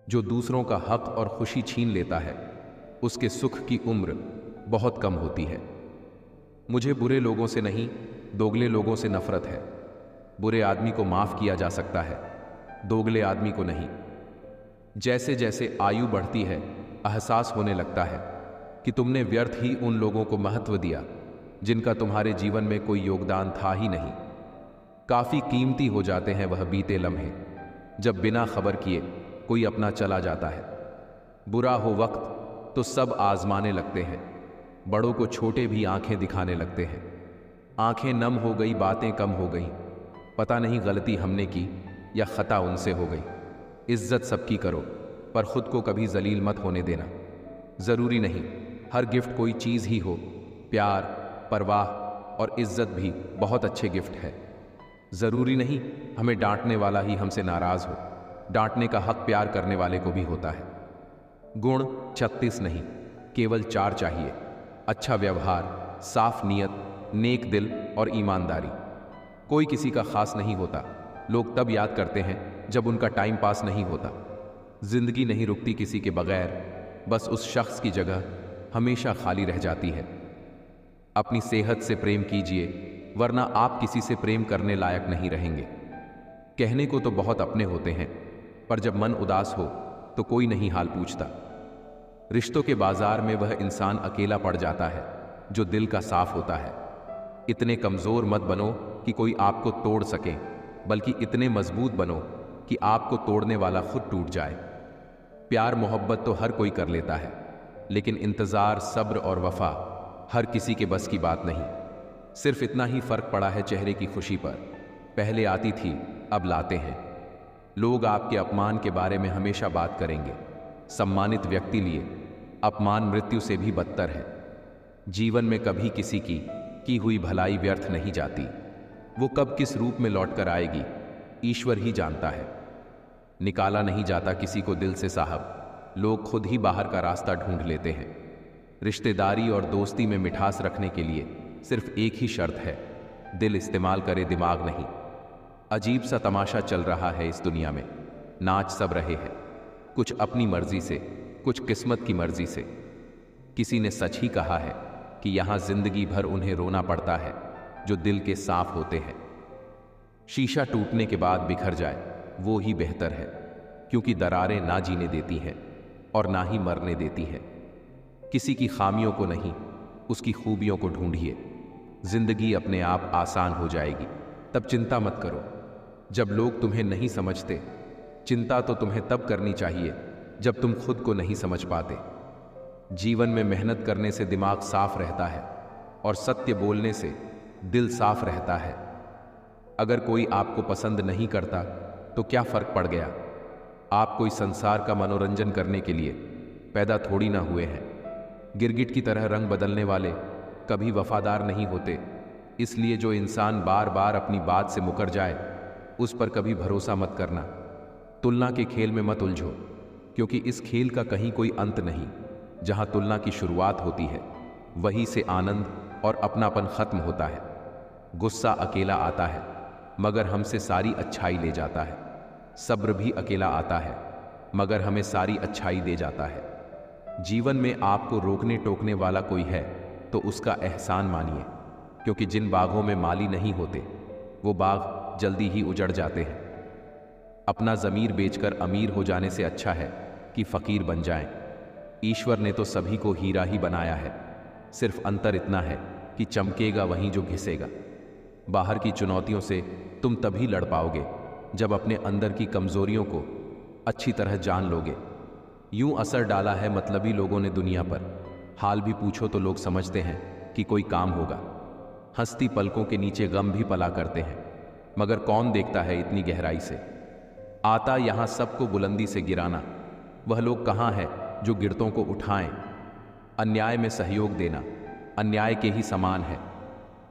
जो दूसरों का हक और खुशी छीन लेता है, उसके सुख की उम्र बहुत कम होती है। मुझे बुरे लोगों से नहीं, दोगले लोगों से नफरत है। बुरे आदमी को माफ किया जा सकता है, दोगले आदमी को नहीं। जैसे जैसे आयु बढ़ती है, एहसास होने लगता है कि तुमने व्यर्थ ही उन लोगों को महत्व दिया जिनका तुम्हारे जीवन में कोई योगदान था ही नहीं। काफी कीमती हो जाते हैं वह बीते लम्हे, जब बिना खबर किए कोई अपना चला जाता है। बुरा हो वक्त तो सब आजमाने लगते हैं, बड़ों को छोटे भी आंखें दिखाने लगते हैं। आंखें नम हो गई, बातें कम हो गई, पता नहीं गलती हमने की या खता उनसे हो गई। इज्जत सबकी करो, पर खुद को कभी जलील मत होने देना। जरूरी नहीं हर गिफ्ट कोई चीज ही हो, प्यार, परवाह और इज्जत भी बहुत अच्छे गिफ्ट है। जरूरी नहीं हमें डांटने वाला ही हमसे नाराज हो, डांटने का हक प्यार करने वाले को भी होता है। गुण 36 नहीं, केवल 4 चाहिए: अच्छा व्यवहार, साफ नियत, नेक दिल और ईमानदारी। कोई किसी का खास नहीं होता, लोग तब याद करते हैं जब उनका टाइम पास नहीं होता। जिंदगी नहीं रुकती किसी के बगैर, बस उस शख्स की जगह हमेशा खाली रह जाती है। अपनी सेहत से प्रेम कीजिए, वरना आप किसी से प्रेम करने लायक नहीं रहेंगे। कहने को तो बहुत अपने होते हैं, पर जब मन उदास हो तो कोई नहीं हाल पूछता। रिश्तों के बाजार में वह इंसान अकेला पड़ जाता है जो दिल का साफ होता है। इतने कमजोर मत बनो कि कोई आपको तोड़ सके, बल्कि इतने मजबूत बनो कि आपको तोड़ने वाला खुद टूट जाए। प्यार मोहब्बत तो हर कोई कर लेता है, लेकिन इंतजार, सब्र और वफा हर किसी के बस की बात नहीं। सिर्फ इतना ही फर्क पड़ा है चेहरे की खुशी पर। पहले आती थी, अब लाते हैं। लोग आपके अपमान के बारे में हमेशा बात करेंगे। सम्मानित व्यक्ति लिए अपमान मृत्यु से भी बदतर है। जीवन में कभी किसी की हुई भलाई व्यर्थ नहीं जाती। वो कब किस रूप में लौट कर आएगी, ईश्वर ही जानता है। निकाला नहीं जाता किसी को दिल से साहब, लोग खुद ही बाहर का रास्ता ढूंढ लेते हैं। रिश्तेदारी और दोस्ती में मिठास रखने के लिए सिर्फ एक ही शर्त है: दिल इस्तेमाल करे, दिमाग नहीं। अजीब सा तमाशा चल रहा है इस दुनिया में। नाच सब रहे हैं, कुछ अपनी मर्जी से, कुछ किस्मत की मर्जी से। किसी ने सच ही कहा है कि यहां जिंदगी भर उन्हें रोना पड़ता है जो दिल के साफ होते हैं। शीशा टूटने के बाद बिखर जाए वो ही बेहतर है, क्योंकि दरारें ना जीने देती हैं और ना ही मरने देती हैं। किसी की खामियों को नहीं, उसकी खूबियों को ढूंढिए। जिंदगी अपने आप आसान हो जाएगी, तब चिंता मत करो। जब लोग तुम्हें नहीं समझते, चिंता तो तुम्हें तब करनी चाहिए जब तुम खुद को नहीं समझ पाते। जीवन में मेहनत करने से दिमाग साफ रहता है और सत्य बोलने से दिल साफ रहता है। अगर कोई आपको पसंद नहीं करता तो क्या फर्क पड़ गया? आप कोई संसार का मनोरंजन करने के लिए पैदा थोड़ी ना हुए हैं। गिरगिट की तरह रंग बदलने वाले कभी वफादार नहीं होते। इसलिए जो इंसान बार बार अपनी बात से मुकर जाए, उस पर कभी भरोसा मत करना। तुलना के खेल में मत उलझो, क्योंकि इस खेल का कहीं कोई अंत नहीं। जहां तुलना की शुरुआत होती है, वहीं से आनंद और अपनापन खत्म होता है। गुस्सा अकेला आता है, मगर हमसे सारी अच्छाई ले जाता है। सब्र भी अकेला आता है, मगर हमें सारी अच्छाई दे जाता है। जीवन में आपको रोकने टोकने वाला कोई है तो उसका एहसान मानिए, क्योंकि जिन बागों में माली नहीं होते, वो बाग जल्दी ही उजड़ जाते हैं। अपना ज़मीर बेचकर अमीर हो जाने से अच्छा है कि फ़कीर बन जाएं। ईश्वर ने तो सभी को हीरा ही बनाया है, सिर्फ अंतर इतना है कि चमकेगा वहीं जो घिसेगा। बाहर की चुनौतियों से तुम तभी लड़ पाओगे जब अपने अंदर की कमज़ोरियों को अच्छी तरह जान लोगे। यूं असर डाला है मतलबी लोगों ने दुनिया पर, हाल भी पूछो तो लोग समझते हैं कि कोई काम होगा। हंसती पलकों के नीचे गम भी पला करते हैं, मगर कौन देखता है इतनी गहराई से। आता यहाँ सबको बुलंदी से गिराना, वह लोग कहाँ हैं जो गिरतों को उठाएं। अन्याय में सहयोग देना अन्याय के ही समान है।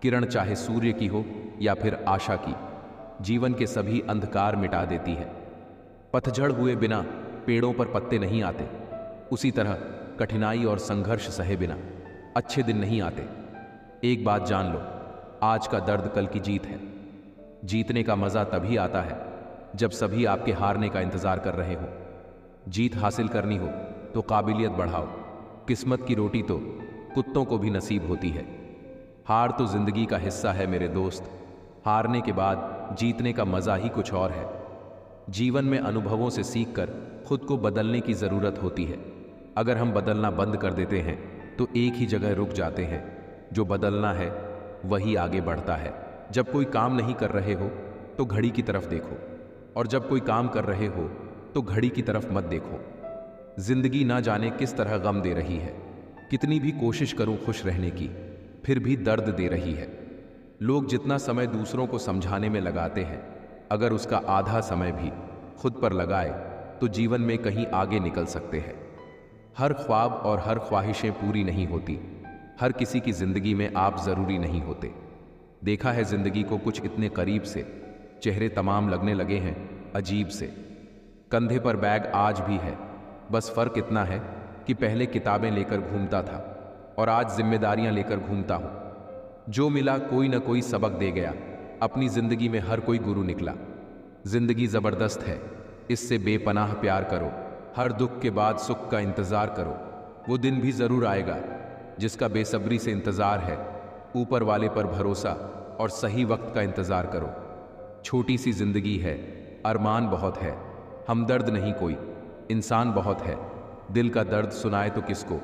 किरण चाहे सूर्य की हो या फिर आशा की, जीवन के सभी अंधकार मिटा देती है। पतझड़ हुए बिना पेड़ों पर पत्ते नहीं आते, उसी तरह कठिनाई और संघर्ष सहे बिना अच्छे दिन नहीं आते। एक बात जान लो, आज का दर्द कल की जीत है। जीतने का मजा तभी आता है जब सभी आपके हारने का इंतजार कर रहे हो। जीत हासिल करनी हो तो काबिलियत बढ़ाओ। किस्मत की रोटी तो कुत्तों को भी नसीब होती है। हार तो जिंदगी का हिस्सा है मेरे दोस्त। हारने के बाद जीतने का मजा ही कुछ और है। जीवन में अनुभवों से सीखकर खुद को बदलने की जरूरत होती है। अगर हम बदलना बंद कर देते हैं तो एक ही जगह रुक जाते हैं। जो बदलना है वही आगे बढ़ता है। जब कोई काम नहीं कर रहे हो तो घड़ी की तरफ देखो, और जब कोई काम कर रहे हो तो घड़ी की तरफ मत देखो। जिंदगी ना जाने किस तरह गम दे रही है। कितनी भी कोशिश करूं खुश रहने की, फिर भी दर्द दे रही है। लोग जितना समय दूसरों को समझाने में लगाते हैं, अगर उसका आधा समय भी खुद पर लगाए तो जीवन में कहीं आगे निकल सकते हैं। हर ख्वाब और हर ख्वाहिशें पूरी नहीं होती। हर किसी की जिंदगी में आप जरूरी नहीं होते। देखा है जिंदगी को कुछ इतने करीब से, चेहरे तमाम लगने लगे हैं अजीब से। कंधे पर बैग आज भी है, बस फर्क इतना है कि पहले किताबें लेकर घूमता था और आज जिम्मेदारियां लेकर घूमता हूं। जो मिला कोई ना कोई सबक दे गया। अपनी जिंदगी में हर कोई गुरु निकला। जिंदगी जबरदस्त है, इससे बेपनाह प्यार करो। हर दुख के बाद सुख का इंतजार करो। वो दिन भी जरूर आएगा जिसका बेसब्री से इंतजार है। ऊपर वाले पर भरोसा और सही वक्त का इंतजार करो। छोटी सी जिंदगी है, अरमान बहुत है, हमदर्द नहीं कोई, इंसान बहुत है। दिल का दर्द सुनाए तो किसको,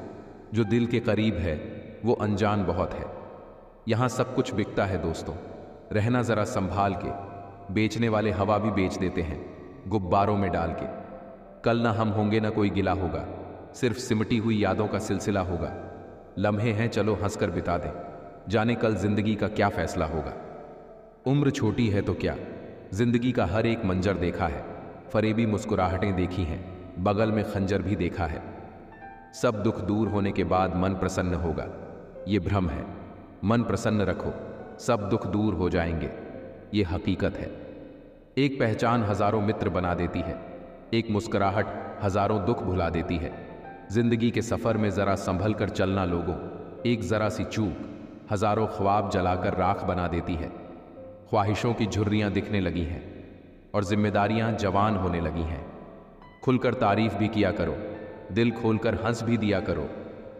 जो दिल के करीब है वो अनजान बहुत है। यहाँ सब कुछ बिकता है दोस्तों, रहना जरा संभाल के। बेचने वाले हवा भी बेच देते हैं गुब्बारों में डाल के। कल ना हम होंगे ना कोई गिला होगा, सिर्फ सिमटी हुई यादों का सिलसिला होगा। लम्हे हैं चलो हंसकर बिता दें, जाने कल जिंदगी का क्या फैसला होगा। उम्र छोटी है तो क्या, जिंदगी का हर एक मंजर देखा है। फरेबी मुस्कुराहटें देखी हैं, बगल में खंजर भी देखा है। सब दुख दूर होने के बाद मन प्रसन्न होगा, ये भ्रम है। मन प्रसन्न रखो, सब दुख दूर हो जाएंगे, ये हकीकत है। एक पहचान हजारों मित्र बना देती है, एक मुस्कुराहट हजारों दुख भुला देती है। जिंदगी के सफर में जरा संभल कर चलना लोगों, एक जरा सी चूक हजारों ख्वाब जलाकर राख बना देती है। ख्वाहिशों की झुर्रियां दिखने लगी हैं और जिम्मेदारियां जवान होने लगी हैं। खुलकर तारीफ भी किया करो, दिल खोलकर हंस भी दिया करो।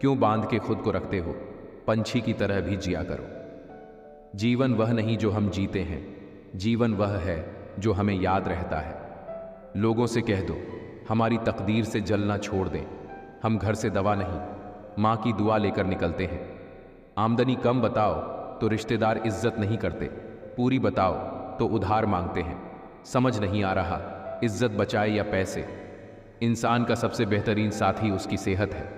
क्यों बांध के खुद को रखते हो, पंछी की तरह भी जिया करो। जीवन वह नहीं जो हम जीते हैं, जीवन वह है जो हमें याद रहता है। लोगों से कह दो हमारी तकदीर से जलना छोड़ दें। हम घर से दवा नहीं, माँ की दुआ लेकर निकलते हैं। आमदनी कम बताओ तो रिश्तेदार इज्जत नहीं करते, पूरी बताओ तो उधार मांगते हैं। समझ नहीं आ रहा इज्जत बचाए या पैसे। इंसान का सबसे बेहतरीन साथी उसकी सेहत है।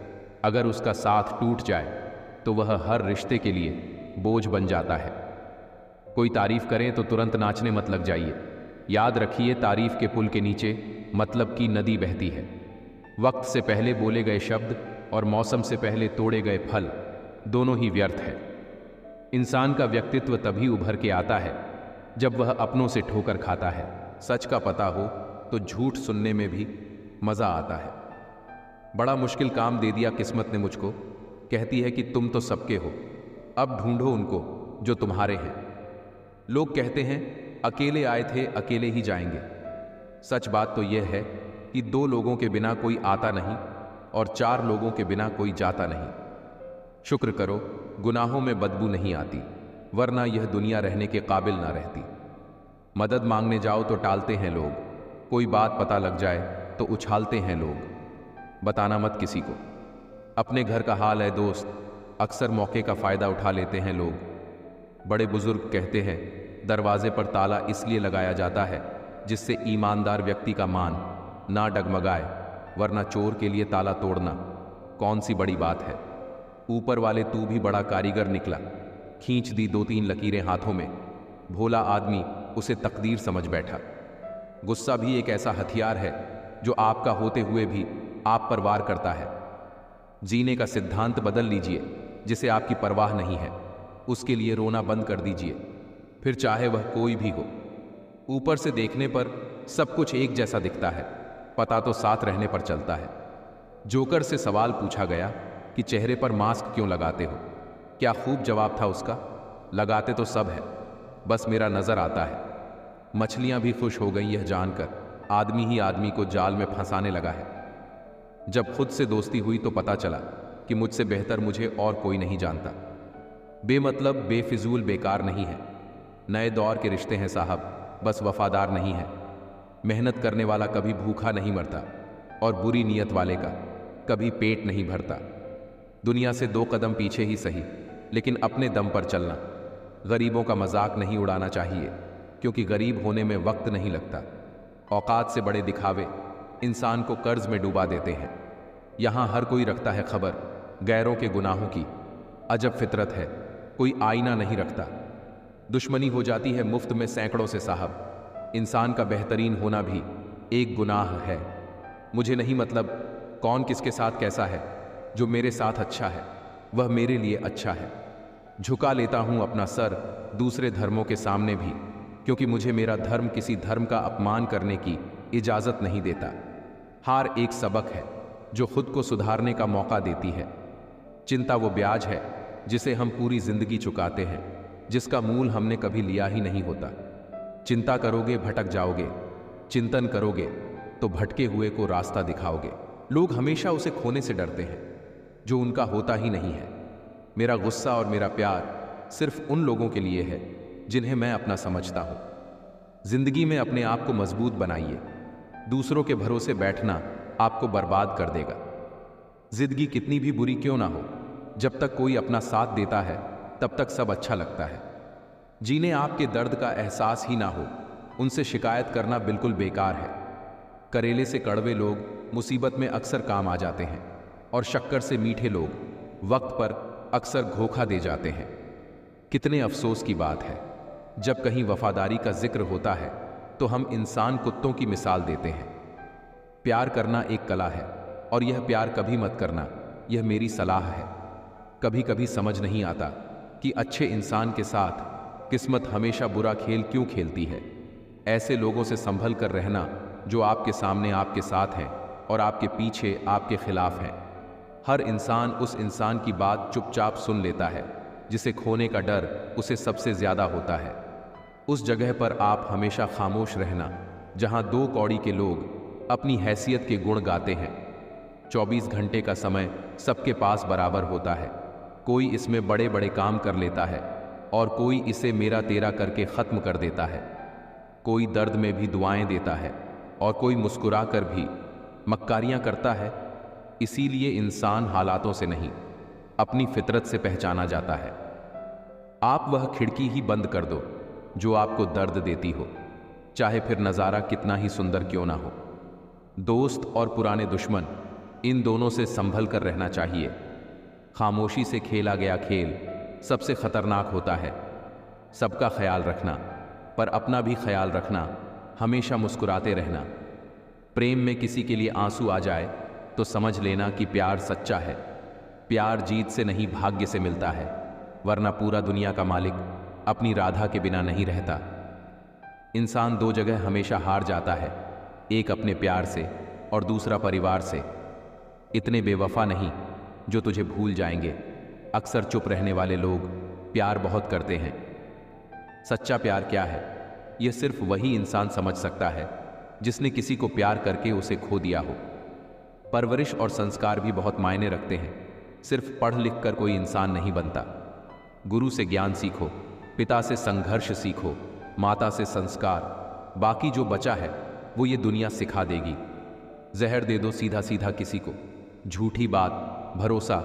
अगर उसका साथ टूट जाए तो वह हर रिश्ते के लिए बोझ बन जाता है। कोई तारीफ करें तो तुरंत नाचने मत लग जाइए। याद रखिए तारीफ के पुल के नीचे मतलब की नदी बहती है। वक्त से पहले बोले गए शब्द और मौसम से पहले तोड़े गए फल दोनों ही व्यर्थ है। इंसान का व्यक्तित्व तभी उभर के आता है जब वह अपनों से ठोकर खाता है। सच का पता हो तो झूठ सुनने में भी मजा आता है। बड़ा मुश्किल काम दे दिया किस्मत ने मुझको, कहती है कि तुम तो सबके हो, अब ढूंढो उनको जो तुम्हारे हैं। लोग कहते हैं अकेले आए थे अकेले ही जाएंगे। सच बात तो यह है कि 2 लोगों के बिना कोई आता नहीं और 4 लोगों के बिना कोई जाता नहीं। शुक्र करो गुनाहों में बदबू नहीं आती, वरना यह दुनिया रहने के काबिल ना रहती। मदद मांगने जाओ तो टालते हैं लोग, कोई बात पता लग जाए तो उछालते हैं लोग। बताना मत किसी को, अपने घर का हाल है दोस्त, अक्सर मौके का फ़ायदा उठा लेते हैं लोग। बड़े बुजुर्ग कहते हैं दरवाजे पर ताला इसलिए लगाया जाता है जिससे ईमानदार व्यक्ति का मान ना डगमगाए, वरना चोर के लिए ताला तोड़ना कौन सी बड़ी बात है। ऊपर वाले तू भी बड़ा कारीगर निकला, खींच दी 2-3 लकीरें हाथों में। भोला आदमी उसे तकदीर समझ बैठा। गुस्सा भी एक ऐसा हथियार है जो आपका होते हुए भी आप पर वार करता है। जीने का सिद्धांत बदल लीजिए, जिसे आपकी परवाह नहीं है उसके लिए रोना बंद कर दीजिए, फिर चाहे वह कोई भी हो। ऊपर से देखने पर सब कुछ एक जैसा दिखता है, पता तो साथ रहने पर चलता है। जोकर से सवाल पूछा गया कि चेहरे पर मास्क क्यों लगाते हो। क्या खूब जवाब था उसका, लगाते तो सब है, बस मेरा नजर आता है। मछलियां भी खुश हो गई यह जानकर आदमी ही आदमी को जाल में फंसाने लगा है। जब खुद से दोस्ती हुई तो पता चला कि मुझसे बेहतर मुझे और कोई नहीं जानता। बेमतलब, बेफिजूल, बेकार नहीं है। नए दौर के रिश्ते हैं साहब, बस वफादार नहीं है। मेहनत करने वाला कभी भूखा नहीं मरता और बुरी नीयत वाले का कभी पेट नहीं भरता। दुनिया से 2 कदम पीछे ही सही, लेकिन अपने दम पर चलना। गरीबों का मजाक नहीं उड़ाना चाहिए, क्योंकि गरीब होने में वक्त नहीं लगता। औकात से बड़े दिखावे इंसान को कर्ज में डुबा देते हैं। यहाँ हर कोई रखता है खबर गैरों के गुनाहों की। अजब फितरत है, कोई आईना नहीं रखता। दुश्मनी हो जाती है मुफ्त में सैकड़ों से साहब। इंसान का बेहतरीन होना भी एक गुनाह है। मुझे नहीं मतलब कौन किसके साथ कैसा है, जो मेरे साथ अच्छा है वह मेरे लिए अच्छा है। झुका लेता हूं अपना सर दूसरे धर्मों के सामने भी, क्योंकि मुझे मेरा धर्म किसी धर्म का अपमान करने की इजाजत नहीं देता। हार एक सबक है जो खुद को सुधारने का मौका देती है। चिंता वो ब्याज है जिसे हम पूरी जिंदगी चुकाते हैं, जिसका मूल हमने कभी लिया ही नहीं होता। चिंता करोगे भटक जाओगे, चिंतन करोगे तो भटके हुए को रास्ता दिखाओगे। लोग हमेशा उसे खोने से डरते हैं जो उनका होता ही नहीं है। मेरा गुस्सा और मेरा प्यार सिर्फ उन लोगों के लिए है जिन्हें मैं अपना समझता हूं। जिंदगी में अपने आप को मजबूत बनाइए। दूसरों के भरोसे बैठना आपको बर्बाद कर देगा। जिंदगी कितनी भी बुरी क्यों ना हो, जब तक कोई अपना साथ देता है तब तक सब अच्छा लगता है। जिन्हें आपके दर्द का एहसास ही ना हो, उनसे शिकायत करना बिल्कुल बेकार है। करेले से कड़वे लोग मुसीबत में अक्सर काम आ जाते हैं, और शक्कर से मीठे लोग वक्त पर अक्सर धोखा दे जाते हैं। कितने अफसोस की बात है, जब कहीं वफादारी का जिक्र होता है तो हम इंसान कुत्तों की मिसाल देते हैं। प्यार करना एक कला है, और यह प्यार कभी मत करना, यह मेरी सलाह है। कभी कभी समझ नहीं आता कि अच्छे इंसान के साथ किस्मत हमेशा बुरा खेल क्यों खेलती है। ऐसे लोगों से संभल कर रहना जो आपके सामने आपके साथ हैं और आपके पीछे आपके खिलाफ हैं। हर इंसान उस इंसान की बात चुपचाप सुन लेता है जिसे खोने का डर उसे सबसे ज्यादा होता है। उस जगह पर आप हमेशा खामोश रहना जहां 2 कौड़ी के लोग अपनी हैसियत के गुण गाते हैं। 24 घंटे का समय सबके पास बराबर होता है। कोई इसमें बड़े बड़े काम कर लेता है और कोई इसे मेरा तेरा करके ख़त्म कर देता है। कोई दर्द में भी दुआएं देता है और कोई मुस्कुरा कर भी मक्कारियां करता है। इसीलिए इंसान हालातों से नहीं, अपनी फितरत से पहचाना जाता है। आप वह खिड़की ही बंद कर दो जो आपको दर्द देती हो, चाहे फिर नज़ारा कितना ही सुंदर क्यों ना हो। दोस्त और पुराने दुश्मन, इन दोनों से संभल कर रहना चाहिए। खामोशी से खेला गया खेल सबसे खतरनाक होता है। सबका ख्याल रखना, पर अपना भी ख्याल रखना। हमेशा मुस्कुराते रहना। प्रेम में किसी के लिए आंसू आ जाए तो समझ लेना कि प्यार सच्चा है। प्यार जीत से नहीं, भाग्य से मिलता है, वरना पूरा दुनिया का मालिक अपनी राधा के बिना नहीं रहता। इंसान 2 जगह हमेशा हार जाता है, एक अपने प्यार से और दूसरा परिवार से। इतने बेवफा नहीं जो तुझे भूल जाएंगे। अक्सर चुप रहने वाले लोग प्यार बहुत करते हैं। सच्चा प्यार क्या है, यह सिर्फ वही इंसान समझ सकता है जिसने किसी को प्यार करके उसे खो दिया हो। परवरिश और संस्कार भी बहुत मायने रखते हैं। सिर्फ पढ़ लिख कर कोई इंसान नहीं बनता। गुरु से ज्ञान सीखो, पिता से संघर्ष सीखो, माता से संस्कार। बाकी जो बचा है वो ये दुनिया सिखा देगी। जहर दे दो सीधा सीधा किसी को, झूठी बात, भरोसा,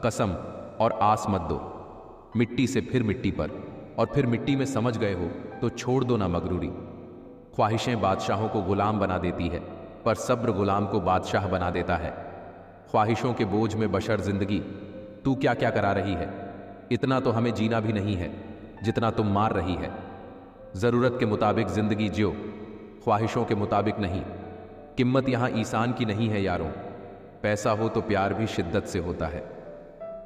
कसम और आस मत दो। मिट्टी से फिर मिट्टी पर, और फिर मिट्टी में समझ गए हो तो छोड़ दो ना मगरूरी। ख्वाहिशें बादशाहों को गुलाम बना देती है, पर सब्र गुलाम को बादशाह बना देता है। ख्वाहिशों के बोझ में बशर जिंदगी तू क्या क्या करा रही है। इतना तो हमें जीना भी नहीं है जितना तुम मार रही है। ज़रूरत के मुताबिक जिंदगी जियो, ख्वाहिशों के मुताबिक नहीं। कीमत यहाँ ईसान की नहीं है यारों। पैसा हो तो प्यार भी शिद्दत से होता है।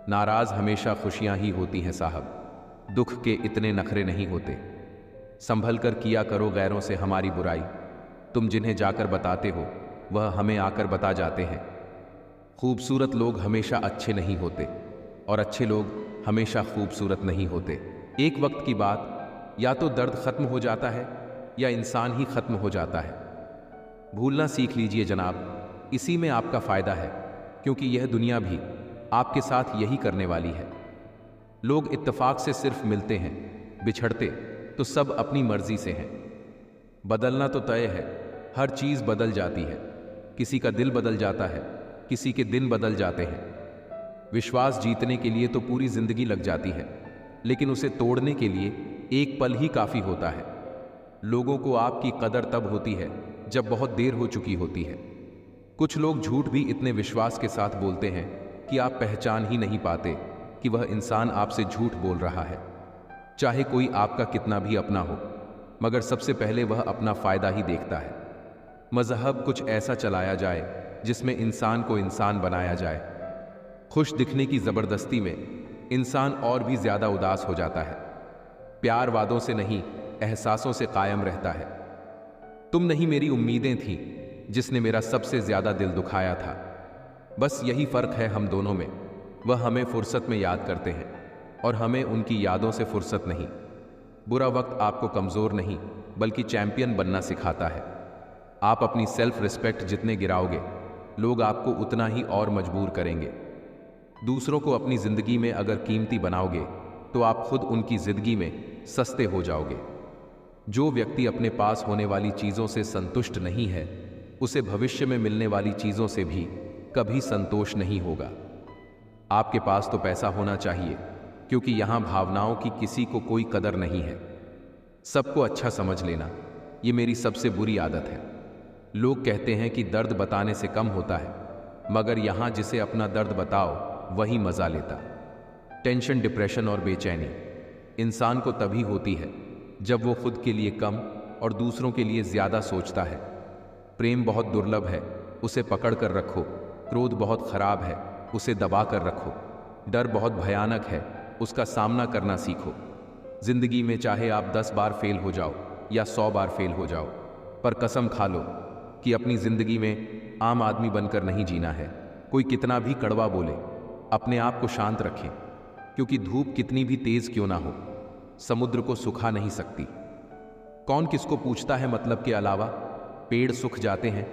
नाराज हमेशा खुशियां ही होती हैं साहब, दुख के इतने नखरे नहीं होते। संभल कर किया करो गैरों से हमारी बुराई। तुम जिन्हें जाकर बताते हो वह हमें आकर बता जाते हैं। खूबसूरत लोग हमेशा अच्छे नहीं होते और अच्छे लोग हमेशा खूबसूरत नहीं होते। एक वक्त की बात, या तो दर्द खत्म हो जाता है या इंसान ही खत्म हो जाता है। भूलना सीख लीजिए जनाब, इसी में आपका फायदा है। क्योंकि यह दुनिया भी आपके साथ यही करने वाली है। लोग इत्तेफाक से सिर्फ मिलते हैं, बिछड़ते तो सब अपनी मर्जी से हैं। बदलना तो तय है, हर चीज़ बदल जाती है। किसी का दिल बदल जाता है, किसी के दिन बदल जाते हैं। विश्वास जीतने के लिए तो पूरी जिंदगी लग जाती है, लेकिन उसे तोड़ने के लिए एक पल ही काफ़ी होता है। लोगों को आपकी कदर तब होती है जब बहुत देर हो चुकी होती है। कुछ लोग झूठ भी इतने विश्वास के साथ बोलते हैं कि आप पहचान ही नहीं पाते कि वह इंसान आपसे झूठ बोल रहा है। चाहे कोई आपका कितना भी अपना हो, मगर सबसे पहले वह अपना फ़ायदा ही देखता है। मज़हब कुछ ऐसा चलाया जाए जिसमें इंसान को इंसान बनाया जाए। खुश दिखने की ज़बरदस्ती में इंसान और भी ज़्यादा उदास हो जाता है। प्यार वादों से नहीं, एहसासों से कायम रहता है। तुम नहीं मेरी उम्मीदें थीं जिसने मेरा सबसे ज़्यादा दिल दुखाया था। बस यही फ़र्क है हम दोनों में। वह हमें फुर्सत में याद करते हैं और हमें उनकी यादों से फुर्सत नहीं। बुरा वक्त आपको कमज़ोर नहीं बल्कि चैंपियन बनना सिखाता है। आप अपनी सेल्फ रिस्पेक्ट जितने गिराओगे, लोग आपको उतना ही और मजबूर करेंगे। दूसरों को अपनी ज़िंदगी में अगर कीमती बनाओगे तो आप खुद उनकी ज़िंदगी में सस्ते हो जाओगे। जो व्यक्ति अपने पास होने वाली चीज़ों से संतुष्ट नहीं है, उसे भविष्य में मिलने वाली चीज़ों से भी कभी संतोष नहीं होगा। आपके पास तो पैसा होना चाहिए, क्योंकि यहाँ भावनाओं की किसी को कोई कदर नहीं है। सबको अच्छा समझ लेना, ये मेरी सबसे बुरी आदत है। लोग कहते हैं कि दर्द बताने से कम होता है, मगर यहाँ जिसे अपना दर्द बताओ वही मज़ा लेता। टेंशन, डिप्रेशन और बेचैनी इंसान को तभी होती है जब वो खुद के लिए कम और दूसरों के लिए ज़्यादा सोचता है। प्रेम बहुत दुर्लभ है, उसे पकड़ कर रखो। क्रोध बहुत खराब है, उसे दबा कर रखो। डर बहुत भयानक है, उसका सामना करना सीखो। जिंदगी में चाहे आप 10 बार फेल हो जाओ या 100 बार फेल हो जाओ, पर कसम खा लो कि अपनी जिंदगी में आम आदमी बनकर नहीं जीना है। कोई कितना भी कड़वा बोले, अपने आप को शांत रखें, क्योंकि धूप कितनी भी तेज क्यों ना हो, समुद्र को सुखा नहीं सकती। कौन किसको पूछता है मतलब के अलावा? पेड़ सूख जाते हैं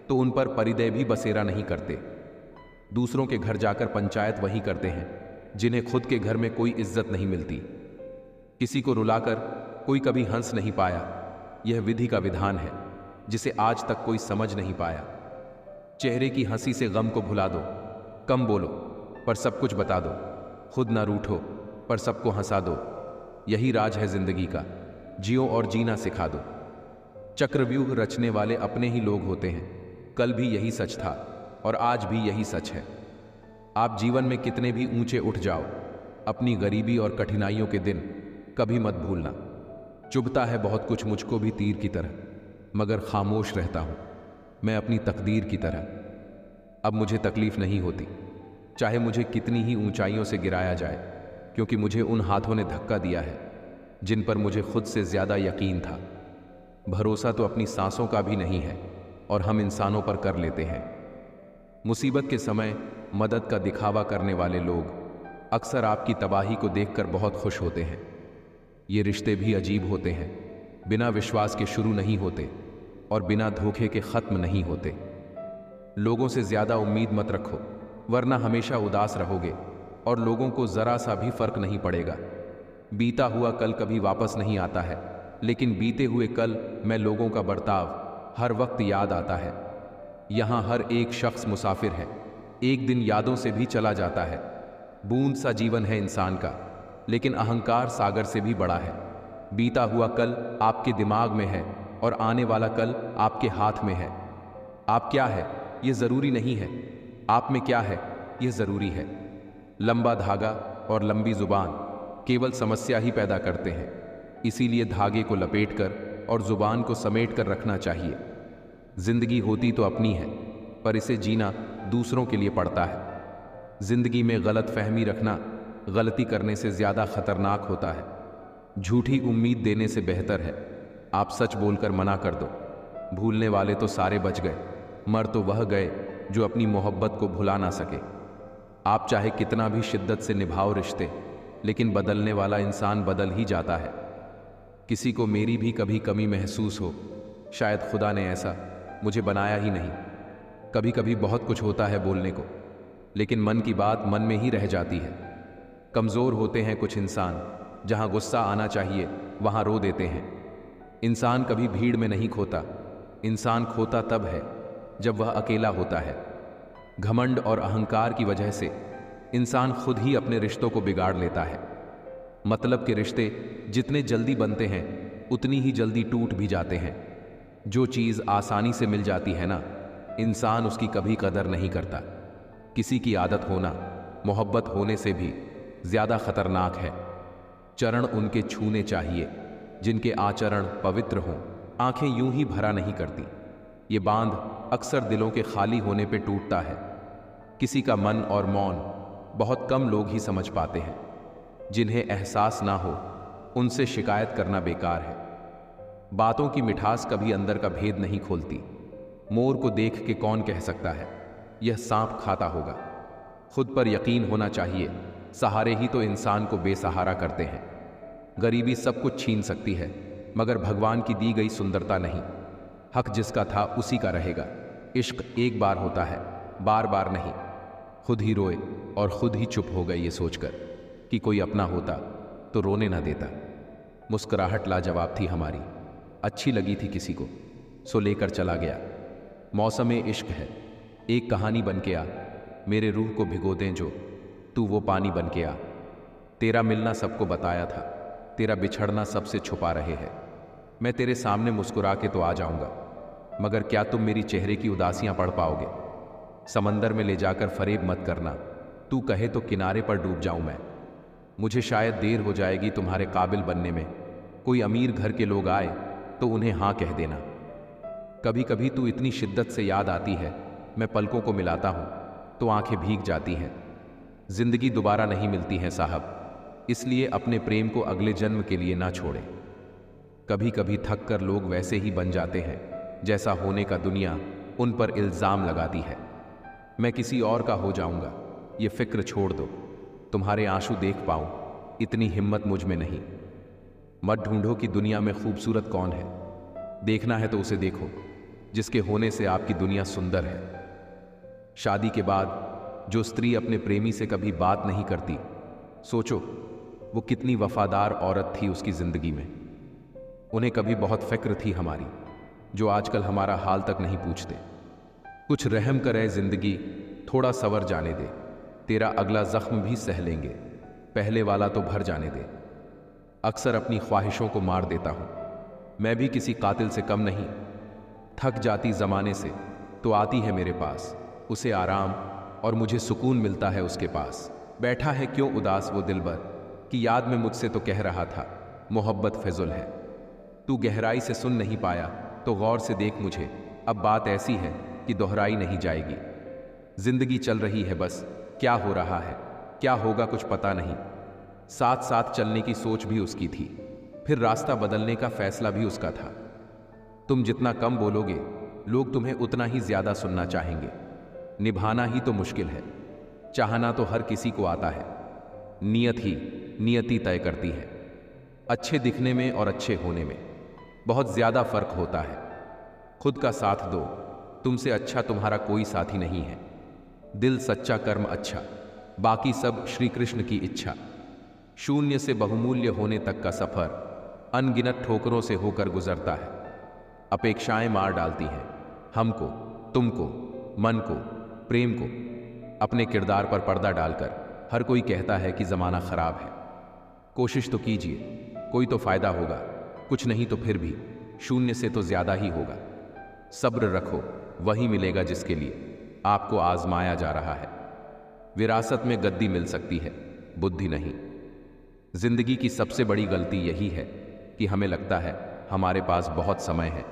तो उन पर परिदय भी बसेरा नहीं करते। दूसरों के घर जाकर पंचायत वही करते हैं जिन्हें खुद के घर में कोई इज्जत नहीं मिलती। किसी को रुलाकर कोई कभी हंस नहीं पाया। यह विधि का विधान है जिसे आज तक कोई समझ नहीं पाया। चेहरे की हंसी से गम को भुला दो। कम बोलो पर सब कुछ बता दो। खुद ना रूठो पर सबको हंसा दो। यही राज है जिंदगी का, जियो और जीना सिखा दो। चक्रव्यूह रचने वाले अपने ही लोग होते हैं। कल भी यही सच था और आज भी यही सच है। आप जीवन में कितने भी ऊंचे उठ जाओ, अपनी गरीबी और कठिनाइयों के दिन कभी मत भूलना। चुभता है बहुत कुछ मुझको भी तीर की तरह, मगर खामोश रहता हूं मैं अपनी तकदीर की तरह। अब मुझे तकलीफ नहीं होती, चाहे मुझे कितनी ही ऊंचाइयों से गिराया जाए, क्योंकि मुझे उन हाथों ने धक्का दिया है जिन पर मुझे खुद से ज्यादा यकीन था। भरोसा तो अपनी सांसों का भी नहीं है और हम इंसानों पर कर लेते हैं। मुसीबत के समय मदद का दिखावा करने वाले लोग अक्सर आपकी तबाही को देखकर बहुत खुश होते हैं। ये रिश्ते भी अजीब होते हैं, बिना विश्वास के शुरू नहीं होते और बिना धोखे के ख़त्म नहीं होते। लोगों से ज़्यादा उम्मीद मत रखो, वरना हमेशा उदास रहोगे और लोगों को ज़रा सा भी फ़र्क नहीं पड़ेगा। बीता हुआ कल कभी वापस नहीं आता है, लेकिन बीते हुए कल में लोगों का बर्ताव हर वक्त याद आता है। यहाँ हर एक शख्स मुसाफिर है, एक दिन यादों से भी चला जाता है। बूंद सा जीवन है इंसान का, लेकिन अहंकार सागर से भी बड़ा है। बीता हुआ कल आपके दिमाग में है और आने वाला कल आपके हाथ में है। आप क्या है ये ज़रूरी नहीं है, आप में क्या है ये ज़रूरी है। लंबा धागा और लंबी ज़ुबान केवल समस्या ही पैदा करते हैं, इसीलिए धागे को लपेटकर और ज़ुबान को समेट कर रखना चाहिए। जिंदगी होती तो अपनी है, पर इसे जीना दूसरों के लिए पड़ता है। जिंदगी में गलत फहमी रखना गलती करने से ज़्यादा खतरनाक होता है। झूठी उम्मीद देने से बेहतर है आप सच बोलकर मना कर दो। भूलने वाले तो सारे बच गए, मर तो वह गए जो अपनी मोहब्बत को भुला ना सके। आप चाहे कितना भी शिद्दत से निभाओ रिश्ते, लेकिन बदलने वाला इंसान बदल ही जाता है। किसी को मेरी भी कभी कमी महसूस हो, शायद खुदा ने ऐसा मुझे बनाया ही नहीं। कभी कभी बहुत कुछ होता है बोलने को, लेकिन मन की बात मन में ही रह जाती है। कमज़ोर होते हैं कुछ इंसान, जहां गुस्सा आना चाहिए वहां रो देते हैं। इंसान कभी भीड़ में नहीं खोता, इंसान खोता तब है जब वह अकेला होता है। घमंड और अहंकार की वजह से इंसान खुद ही अपने रिश्तों को बिगाड़ लेता है। मतलब के रिश्ते जितने जल्दी बनते हैं उतनी ही जल्दी टूट भी जाते हैं। जो चीज़ आसानी से मिल जाती है ना, इंसान उसकी कभी कदर नहीं करता। किसी की आदत होना मोहब्बत होने से भी ज़्यादा खतरनाक है। चरण उनके छूने चाहिए जिनके आचरण पवित्र हों। आंखें यूं ही भरा नहीं करती। ये बांध अक्सर दिलों के खाली होने पे टूटता है। किसी का मन और मौन बहुत कम लोग ही समझ पाते हैं। जिन्हें एहसास ना हो उनसे शिकायत करना बेकार है। बातों की मिठास कभी अंदर का भेद नहीं खोलती। मोर को देख के कौन कह सकता है यह सांप खाता होगा। खुद पर यकीन होना चाहिए। सहारे ही तो इंसान को बेसहारा करते हैं। गरीबी सब कुछ छीन सकती है मगर भगवान की दी गई सुंदरता नहीं। हक जिसका था उसी का रहेगा। इश्क एक बार होता है, बार बार नहीं। खुद ही रोए और खुद ही चुप हो गए ये सोचकर कि कोई अपना होता तो रोने ना देता। मुस्कुराहट लाजवाब थी हमारी, अच्छी लगी थी किसी को सो लेकर चला गया। मौसम इश्क है, एक कहानी बन के आ। मेरे रूह को भिगो दें जो, तू वो पानी बन के आ। तेरा मिलना सबको बताया था, तेरा बिछड़ना सबसे छुपा रहे हैं। मैं तेरे सामने मुस्कुरा के तो आ जाऊंगा, मगर क्या तुम मेरी चेहरे की उदासियां पढ़ पाओगे? समंदर में ले जाकर फरेब मत करना, तू कहे तो किनारे पर डूब जाऊं मैं। मुझे शायद देर हो जाएगी तुम्हारे काबिल बनने में। कोई अमीर घर के लोग आए तो उन्हें हाँ कह देना। कभी कभी तू इतनी शिद्दत से याद आती है, मैं पलकों को मिलाता हूं तो आंखें भीग जाती हैं। जिंदगी दोबारा नहीं मिलती है साहब, इसलिए अपने प्रेम को अगले जन्म के लिए ना छोड़े। कभी कभी थक कर लोग वैसे ही बन जाते हैं जैसा होने का दुनिया उन पर इल्ज़ाम लगाती है। मैं किसी और का हो जाऊंगा, ये फिक्र छोड़ दो। तुम्हारे आंसू देख पाऊं इतनी हिम्मत मुझ में नहीं। मत ढूंढो कि दुनिया में खूबसूरत कौन है, देखना है तो उसे देखो जिसके होने से आपकी दुनिया सुंदर है। शादी के बाद जो स्त्री अपने प्रेमी से कभी बात नहीं करती, सोचो वो कितनी वफादार औरत थी उसकी जिंदगी में। उन्हें कभी बहुत फिक्र थी हमारी, जो आजकल हमारा हाल तक नहीं पूछते। कुछ रहम करे जिंदगी, थोड़ा सवर जाने दे। तेरा अगला जख्म भी सह लेंगे, पहले वाला तो भर जाने दे। अक्सर अपनी ख्वाहिशों को मार देता हूं, मैं भी किसी कातिल से कम नहीं। थक जाती जमाने से तो आती है मेरे पास, उसे आराम और मुझे सुकून मिलता है उसके पास। बैठा है क्यों उदास वो दिलबर, कि याद में मुझसे तो कह रहा था मोहब्बत फिजुल है। तू गहराई से सुन नहीं पाया तो गौर से देख मुझे। अब बात ऐसी है कि दोहराई नहीं जाएगी। जिंदगी चल रही है बस, क्या हो रहा है क्या होगा कुछ पता नहीं। साथ साथ चलने की सोच भी उसकी थी, फिर रास्ता बदलने का फैसला भी उसका था। तुम जितना कम बोलोगे लोग तुम्हें उतना ही ज्यादा सुनना चाहेंगे। निभाना ही तो मुश्किल है, चाहना तो हर किसी को आता है। नियत ही नियति तय करती है। अच्छे दिखने में और अच्छे होने में बहुत ज्यादा फर्क होता है। खुद का साथ दो, तुमसे अच्छा तुम्हारा कोई साथी नहीं है। दिल सच्चा, कर्म अच्छा, बाकी सब श्री कृष्ण की इच्छा। शून्य से बहुमूल्य होने तक का सफर अनगिनत ठोकरों से होकर गुजरता है। अपेक्षाएं मार डालती हैं हमको, तुमको, मन को, प्रेम को। अपने किरदार पर पर्दा डालकर हर कोई कहता है कि जमाना खराब है। कोशिश तो कीजिए, कोई तो फायदा होगा। कुछ नहीं तो फिर भी शून्य से तो ज्यादा ही होगा। सब्र रखो, वही मिलेगा जिसके लिए आपको आजमाया जा रहा है। विरासत में गद्दी मिल सकती है, बुद्धि नहीं। जिंदगी की सबसे बड़ी गलती यही है कि हमें लगता है हमारे पास बहुत समय है,